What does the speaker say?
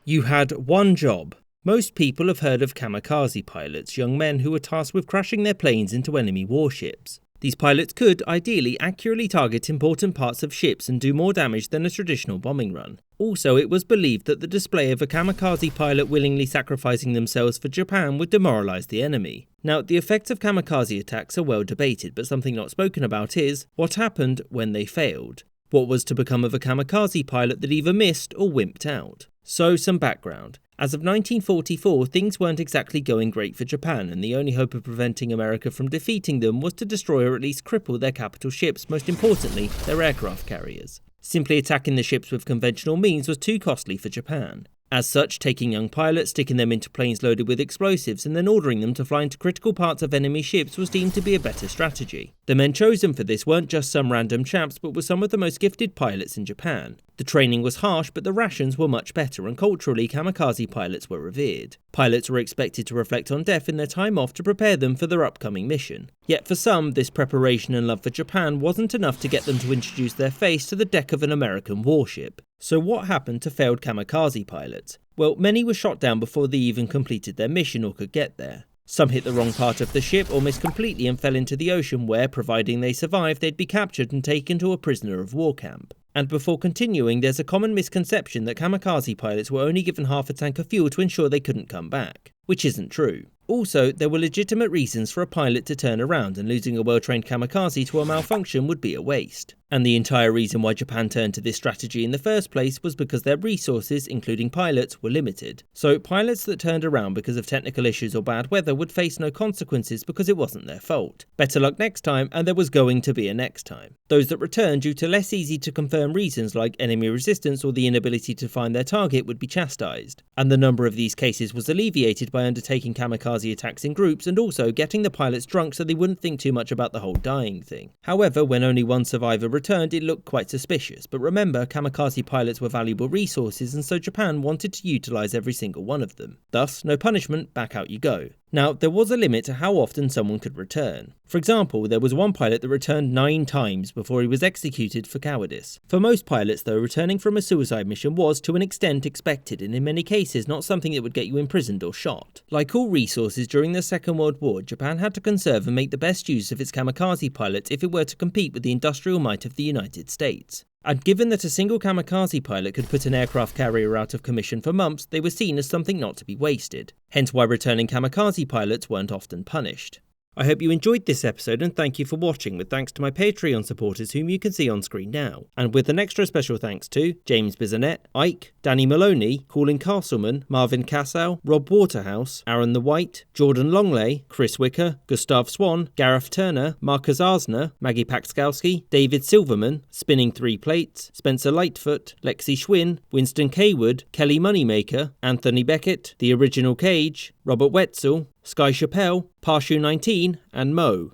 You had one job. Most people have heard of kamikaze pilots, young men who were tasked with crashing their planes into enemy warships. These pilots could, ideally, accurately target important parts of ships and do more damage than a traditional bombing run. Also, it was believed that the display of a kamikaze pilot willingly sacrificing themselves for Japan would demoralize the enemy. Now, the effects of kamikaze attacks are well debated, but something not spoken about is what happened when they failed. What was to become of a kamikaze pilot that either missed or wimped out? So, some background. As of 1944, things weren't exactly going great for Japan, and the only hope of preventing America from defeating them was to destroy or at least cripple their capital ships, most importantly, their aircraft carriers. Simply attacking the ships with conventional means was too costly for Japan. As such, taking young pilots, sticking them into planes loaded with explosives, and then ordering them to fly into critical parts of enemy ships was deemed to be a better strategy. The men chosen for this weren't just some random chaps, but were some of the most gifted pilots in Japan. The training was harsh, but the rations were much better, and culturally, kamikaze pilots were revered. Pilots were expected to reflect on death in their time off to prepare them for their upcoming mission. Yet for some, this preparation and love for Japan wasn't enough to get them to introduce their face to the deck of an American warship. So what happened to failed kamikaze pilots? Well, many were shot down before they even completed their mission or could get there. Some hit the wrong part of the ship or missed completely and fell into the ocean where, providing they survived, they'd be captured and taken to a prisoner of war camp. And before continuing, there's a common misconception that kamikaze pilots were only given half a tank of fuel to ensure they couldn't come back, which isn't true. Also, there were legitimate reasons for a pilot to turn around, and losing a well-trained kamikaze to a malfunction would be a waste. And the entire reason why Japan turned to this strategy in the first place was because their resources, including pilots, were limited. So pilots that turned around because of technical issues or bad weather would face no consequences because it wasn't their fault. Better luck next time, and there was going to be a next time. Those that returned due to less easy to confirm reasons like enemy resistance or the inability to find their target would be chastised. And the number of these cases was alleviated by undertaking kamikaze attacks in groups and also getting the pilots drunk so they wouldn't think too much about the whole dying thing. However, when only one survivor returned, it looked quite suspicious, but remember, kamikaze pilots were valuable resources, and so Japan wanted to utilise every single one of them. Thus, no punishment, back out you go. Now, there was a limit to how often someone could return. For example, there was one pilot that returned 9 times before he was executed for cowardice. For most pilots, though, returning from a suicide mission was, to an extent, expected, and in many cases not something that would get you imprisoned or shot. Like all resources during the Second World War, Japan had to conserve and make the best use of its kamikaze pilots if it were to compete with the industrial might of the United States. And given that a single kamikaze pilot could put an aircraft carrier out of commission for months, they were seen as something not to be wasted. Hence why returning kamikaze pilots weren't often punished. I hope you enjoyed this episode, and thank you for watching, with thanks to my Patreon supporters whom you can see on screen now. And with an extra special thanks to James Bisonet, Ike, Danny Maloney, Colin Castleman, Marvin Cassow, Rob Waterhouse, Aaron the White, Jordan Longley, Chris Wicker, Gustav Swan, Gareth Turner, Marcus Arsner, Maggie Paxkowski, David Silverman, Spinning 3 Plates, Spencer Lightfoot, Lexi Schwinn, Winston Kaywood, Kelly Moneymaker, Anthony Beckett, The Original Cage, Robert Wetzel, Sky Chappelle, Parshu19, and Mo.